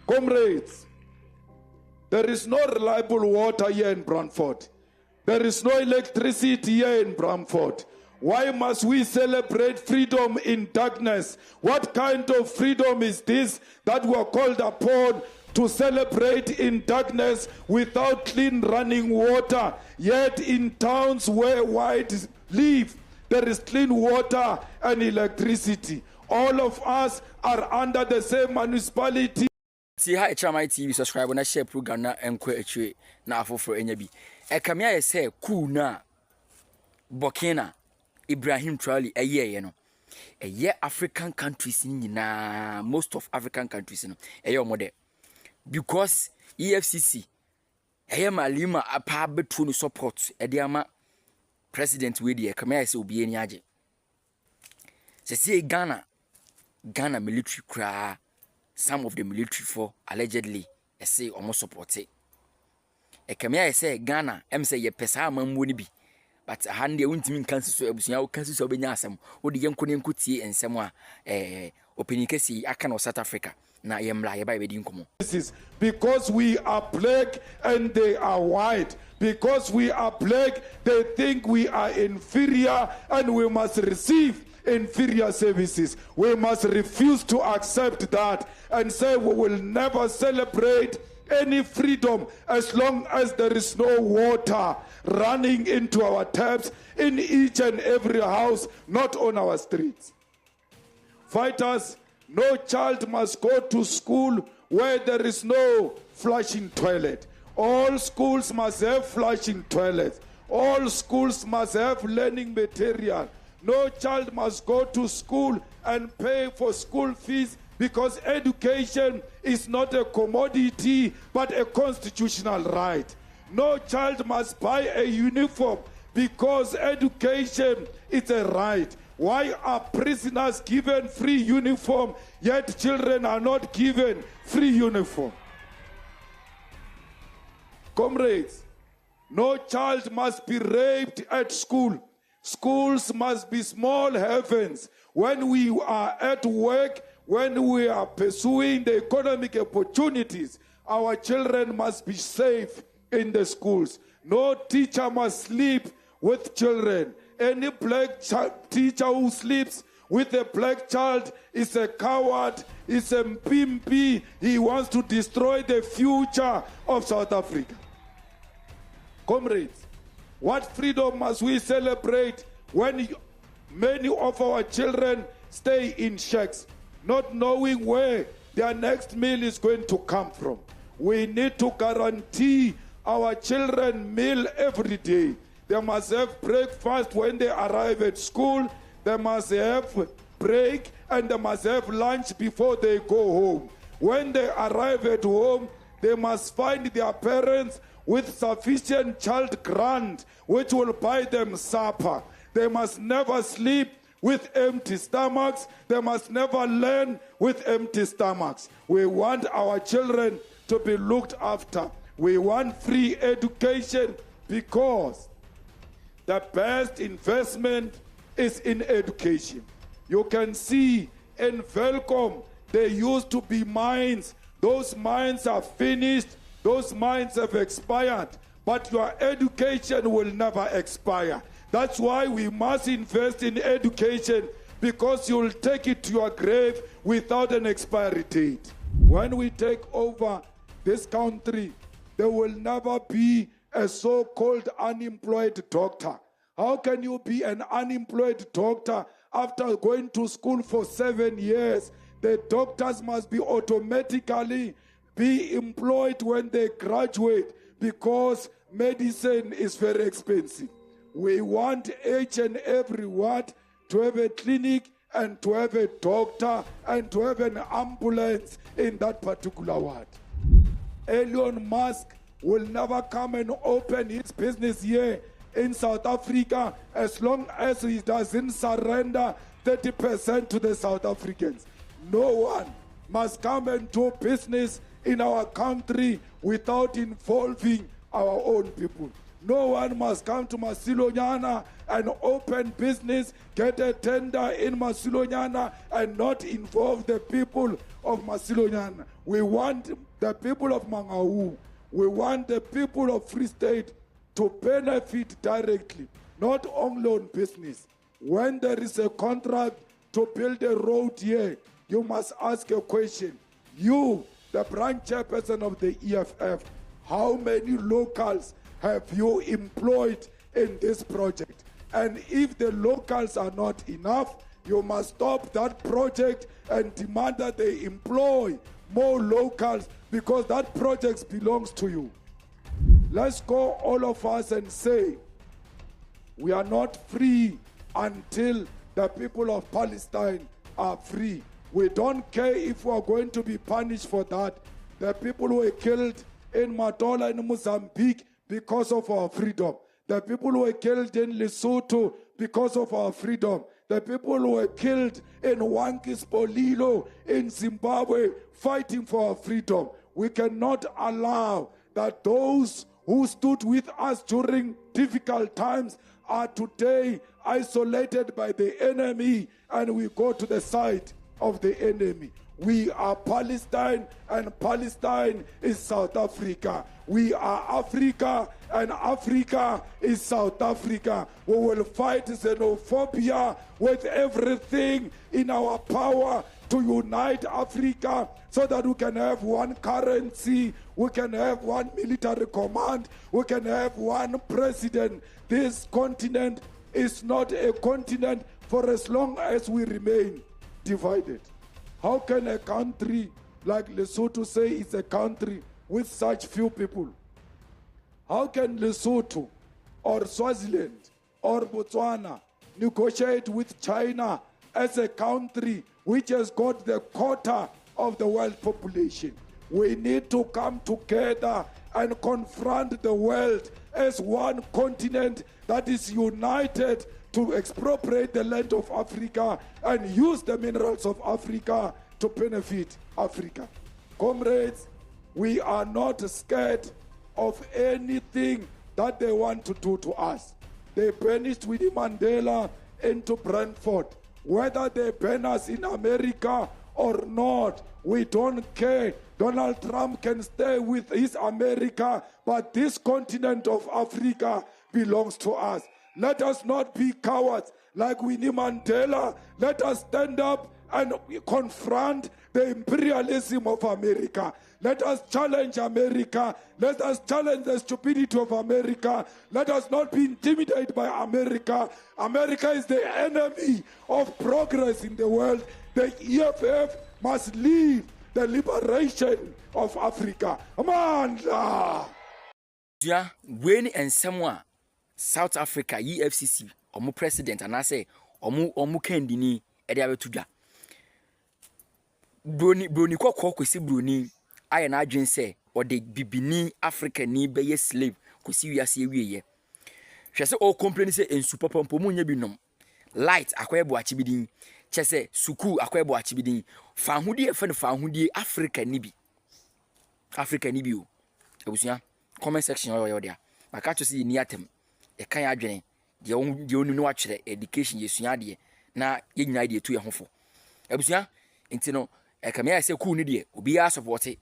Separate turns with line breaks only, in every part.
Comrades, there is no reliable water here in Brantford. There is no electricity here in Brantford. Why must we celebrate freedom in darkness? What kind of freedom is this that we are called upon to celebrate in darkness without clean running water? Yet in towns where whites live, there is clean water and electricity. All of us are under the same municipality.
See how HMI TV subscribe na share program na enko etwe na afoforo enya bi. Ekamia ye say cool na Burkina Ibrahim Traore ye no. Eye African countries ni na most of African countries no. Eye omode. Because EFCC eye Malema apa betu no support e de ama president we de ekamia say obi eni age. Se Ghana military cry. Some of the military for allegedly say almost support it. Ekamia say Ghana say ye pesa amamwo bi, but hande untimi kansi so abusunya wo kansi so obenya asem wo de yenko ne nkotie ensem a openikesi aka no South Africa na yemla ye ba be di nkomo.
This is because we are black and they are white. Because we are black, they think we are inferior and we must receive inferior services. We must refuse to accept that and say we will never celebrate any freedom as long as there is no water running into our taps in each and every house, not on our streets. Fighters, no child must go to school where there is no flushing toilet. All schools must have flushing toilets. All schools must have learning material. No child must go to school and pay for school fees because education is not a commodity but a constitutional right. No child must buy a uniform because education is a right. Why are prisoners given free uniform yet children are not given free uniform? Comrades, no child must be raped at school. Schools must be small heavens. When we are at work, when we are pursuing the economic opportunities, our children must be safe in the schools. No teacher must sleep with children. Any black teacher who sleeps with a black child is a coward, is a mpimpi. He wants to destroy the future of South Africa. Comrades, what freedom must we celebrate when many of our children stay in shacks, not knowing where their next meal is going to come from? We need to guarantee our children meal every day. They must have breakfast when they arrive at school. They must have break and they must have lunch before they go home. When they arrive at home, they must find their parents with sufficient child grant which will buy them supper. They must never sleep with empty stomachs. They must never learn with empty stomachs. We want our children to be looked after. We want free education because the best investment is in education. You can see in Velcom, there used to be mines. Those mines are finished. Those mines have expired, but your education will never expire. That's why we must invest in education, because you'll take it to your grave without an expiry date. When we take over this country, there will never be a so-called unemployed doctor. How can you be an unemployed doctor after going to school for 7 years? The doctors must be automatically be employed when they graduate because medicine is very expensive. We want each and every ward to have a clinic and to have a doctor and to have an ambulance in that particular ward. Elon Musk will never come and open his business here in South Africa as long as he doesn't surrender 30% to the South Africans. No one must come and do business in our country without involving our own people. No one must come to Masilonyana and open business, get a tender in Masilonyana and not involve the people of Masilonyana. We want the people of Mangaung, we want the people of Free State to benefit directly, not only on business. When there is a contract to build a road here, you must ask a question. You, the branch chairperson of the EFF, how many locals have you employed in this project? And if the locals are not enough, you must stop that project and demand that they employ more locals, because that project belongs to you. Let's go, all of us, and say, we are not free until the people of Palestine are free. We don't care if we are going to be punished for that. The people who were killed in Matola in Mozambique because of our freedom. The people who were killed in Lesotho because of our freedom. The people who were killed in Wankispolilo in Zimbabwe fighting for our freedom. We cannot allow that those who stood with us during difficult times are today isolated by the enemy, and we go to the side of the enemy. We are Palestine, and Palestine is South Africa. We are Africa, and Africa is South Africa. We will fight xenophobia with everything in our power to unite Africa so that we can have one currency, we can have one military command, we can have one president. This continent is not a continent for as long as we remain divided. How can a country like Lesotho say it's a country with such few people? How can Lesotho or Swaziland or Botswana negotiate with China as a country which has got the quota of the world population? We need to come together and confront the world as one continent that is united to expropriate the land of Africa and use the minerals of Africa to benefit Africa. Comrades, we are not scared of anything that they want to do to us. They banished Winnie Mandela into Brentford. Whether they ban us in America or not, we don't care. Donald Trump can stay with his America, but this continent of Africa belongs to us. Let us not be cowards like Winnie Mandela. Let us stand up and confront the imperialism of America. Let us challenge America. Let us challenge the stupidity of America. Let us not be intimidated by America. America is the enemy of progress in the world. The EFF must lead the liberation of Africa. Amanda!
Yeah, when and someone South Africa EFCC omu president and I say omu kendini ediabe tudwa broni kokko kwesi broni aye na adwen say o de bibini Africa ni be ye slave kwesi wiase ewieye hwese o complain say ensu popompo munye binom light akwebo achibidin chese suku akwebo achibidin fahudie efe ne fahudie Africa ni bi o ebusia comment section yo there maka to see ni atem e kan adwene de onu no atwere education yesua de na yenyina de etu ye hofo ebusia enti no kamia se cool ni de obi ya support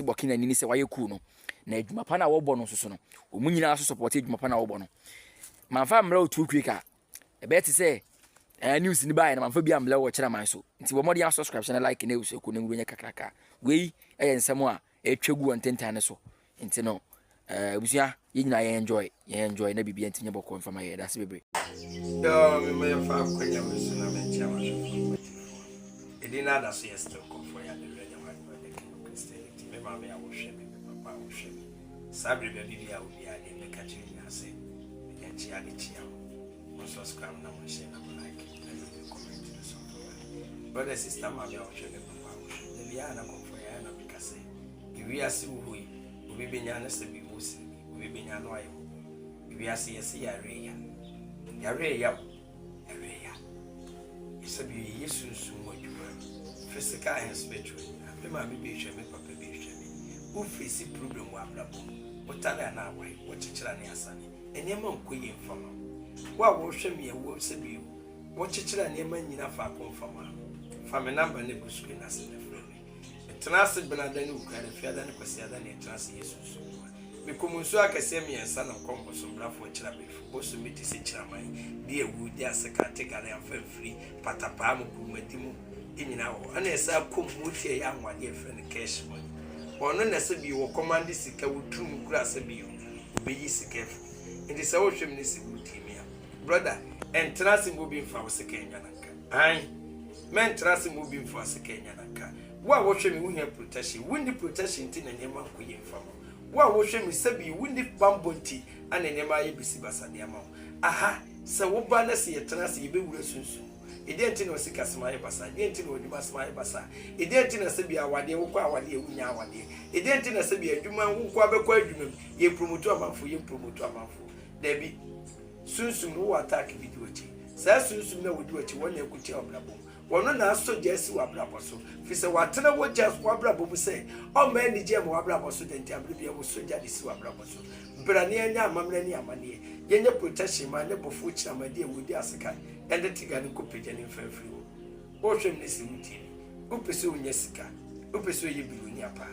Burkina ni se waye cool no na adwuma pa na wo bo no so no omunyina so support adwuma pa na wo bo no manfa mra otu kwika e be ti se news ni bae na manfa bi amla wo kira man so enti bo modi subscribe na like na uso ko na ngunya kakraka wei ensemo a etwegu ontentan ne so enti no busia yenyina enjoy na bibia ntinye boko mfama ye that's bebe
yo me me fa kwenya mesu na me tia ma edina da so yes to comfort ya de renya ma de Christianity me ma me ya wo hwe me papa wo hwe sabre be bibia obi a de me ka chiri ya se ya chi ya de chi ya mo subscribe na mo share na mo like na me comment na so brother sister ma me ya wo hwe me papa wo hwe de bia na comfort ya na be ka se iwi ase wo yi obi benya na se bi wo se obi benya no ayo iwi ase yes ya re ya isabi yesu nsumo adwuma physical and spiritual me ma me be hwe me papa be hwe me who face problem wa abrabo otale na awai wochichira ne asane enema nkoye mfama wa wo hwe me wo sebi wochichira ne ma nyina fa konfama fa me number ne busku na se Tenase benadani ukare fiada ne kwasiada ne tenase Yesu so. Bikomunso akase me ensa na kombo so brafo kira befu. Boso miti se kira man. Die wu die asakate gale amfa free patapa mu kumadimu enyina ho. Ana esa komu tie ya anwade efe ne cash money. Ono na se bi wo command sika wutum kura se bi obeyi sika fu. Ndi se wo hwem ne se wutimi ya. Brother, en tenase mo bi mfa wo sika enyananka. Ai. Men tenase mo bi mfa sika enyananka. Wa wo hwe me wo hia protection windi protection ti na nyema nkoye mfamo wa wo hwe me sabi windi bambonti ana nyema ye bisi basade ama aha se wo ba na se yetena se yebe wura sunsun ide enti na osika sema ye basa ide enti na oduma sema ye basa ide enti na sabi awade wo kwa awade ewunya awade ide enti na sabi adwuma wo kwa bekọ adwuma ye promote amanfo ye promote amanfo dabi sunsun wo attack video chi sa sunsun na wodi wachi wona ekuti obrabo wono na so jesi wa braboso fi se watena wo jas wa brabobu se o ma ni je mo wa braboso denti abrebi e mo so jadi si wa braboso brane anya amamre ni amane yenye protection ma ne bofu kira ma de wodi asika ende tiga ne ko peje ne mfafiri wo hwem ne si wuti upese unya sika upese ye biloni apa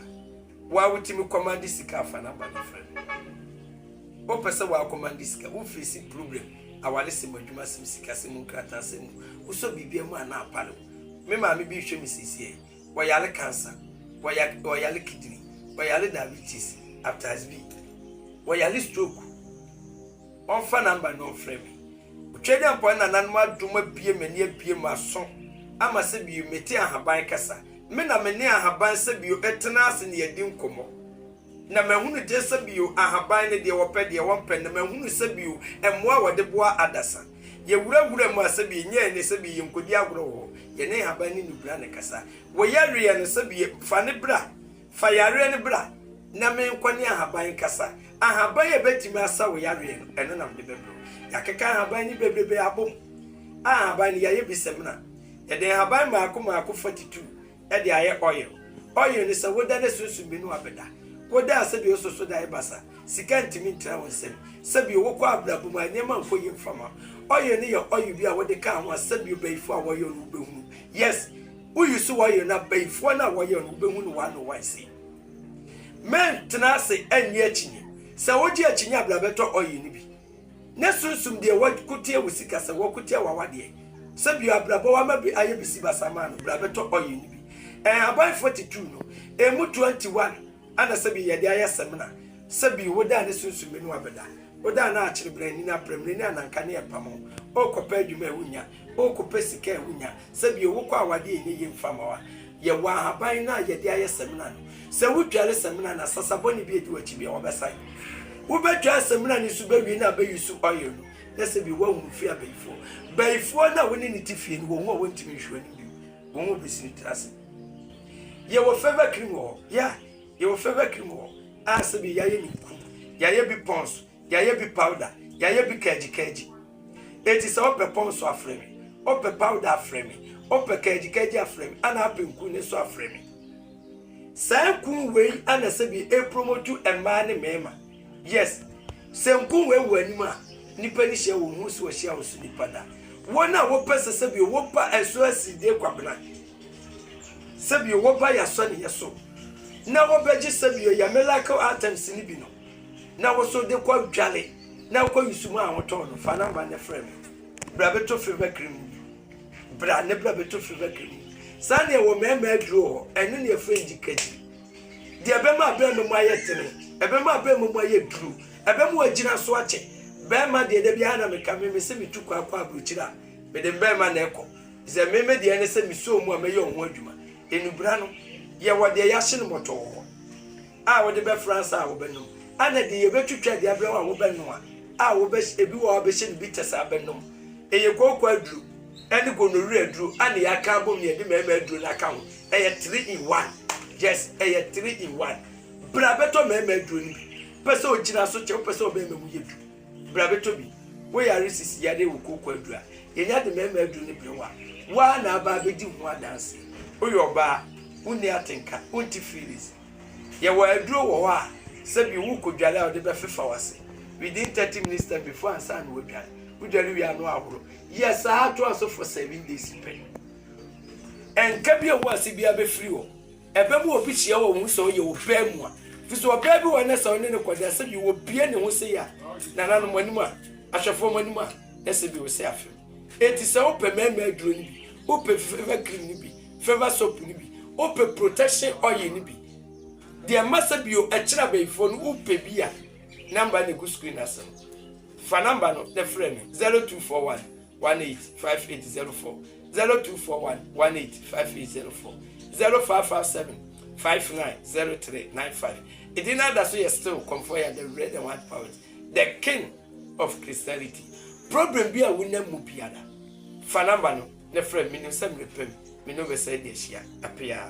wa wutimi command sika fa na ba ne friend opese wa command sika wo face problem awale se madwuma sim sika se mu krata se mu uso bibia mu ana apalo me ma me bi hwe mi sisi wo yale cancer wo yale kidney wo yale diabetes after SB wo yale stroke on fa number no frame twede ampo na nan ma duma bie mani abie maso ama se bi meti ahaban kasa me na me ne ahaban se bi etena ase ne yedi nkomo na mahunu je se bi ahaban ne de wo pe de wo pe na mahunu se bi emmoa wode boa adasa ye wura mu asabi nye ne sabi yinkodi agro ho ye ne haban ni nubra ne kasa wo yare ne sabi fa ne bra fa yare ne bra na me nkoni ahaban kasa ahaban ye betimi asa wo yare no eno na me bebro ya keka ahaban ni bebrebe abom ahaban ya ye bisemna ye de ahaban ma akoma 42 e de aye oil ne sa woda ne sunsun bi no abeda woda asabi ososo da ibasa sika ntimi ntra wonsem sabi wo kwa abrabo ma nyema nkoye mfama oyo ni yo oyo bi a wode ka ho asabi obeifo a woyo no behunu yes uyusu woyo na beifo na woyo no behunu wa no wansi men tenase enye achinye sa woji achinye abrabeto oyo ni bi ne sunsum de wakutie wusika sa wakutie wawade sabi abrabo wa mabi aye bisi basama no abrabeto oyo ni bi abai 42 no emu 21 ana sabi yade aye semna sabi woda ne sunsum ni wabeda oda na achire brani na premne na nanka ne epamo okopa adwuma ewunya okopa sika ewunya sabi wokọ awade enye yemfama wa ye wa haban na ye de aye semina no se wutwale semina na sasaboni bi edi wachi bi obesai wo betwa semina ni su bawi na bayusu oyo no na sabi wa hu fi abaifo baifo na woni ni tifie ni wo hu wontimi hwe ni bi wo hu bisi trase ye wo favor cream wo ya ye wo favor cream wo asabi ya ye ni ku ya ye bi pons ya ye bi powder ya ye bi kaji eti se ope ponso afremi ope powder afremi ope kaji afremi ana apenku ne so afremi sanku wei ana se bi e promote ema ne mema yes sanku wei wanima nipa ni hye wo hu so hye wo so nipa da wona wo pese se bi wo pa eso aside kwabena se bi wo ba ya so ne yeso na wo beji se bi ya miracle items ni bi no na wo so de kwa dwale na kwa yusuma ahoto no fa namba ne frame bra beto fever cream bra ne bra beto fever cream sane wo mema aduro eno ne friend kaji de ebema abem mu ayetene ebema abem mu ayeduru ebema agina so ache bema de de bia na meka me se mitu akwa abrochira me de bema na eko ze meme de ne se miso mu ameyo ho adwuma enubra no ye wo de ya hye no moto a wo de be France a wo benum ana de ye betwitwa de abra wa wo benum a wo be ebi wo be hye no bitesa benum eye kokwa aduru ene gonori aduru ana ya ka bom ye de meme aduru na ka ho eye 3 in 1 yes eye 3 in 1 bra beto meme aduru ni pese ogina so che pese obeme mu yedu bra beto bi wo ya resisi ya de wo kokwa aduru a ye nya de meme aduru ni brewa wa na aba be di ho adanse oyo ba uni atenka unti feelings ye wo aduru wo wa Sabi who could jala or the befa was within 30 minutes time before and son would jala. We are no. Yes, I had to also for 7 days. And Kabia was a be free. A baby will be sure who saw you pay more. If you saw a baby when I saw in the quarter, said you will be any who say, Nana Monima, I shall form Monima, that's a be with self. It is open member drink, open favor clean, favor soap, open protection or ye. There must be a trouble for no beer. Number the good screen as for number no the friend 0241 185804 0241 185804 0557 590395. It did not that you still come for the red and white power. The king of Christianity. Problem be a winner mupiada. For number no the friend minimum 7 repent. Me no be say this year appear.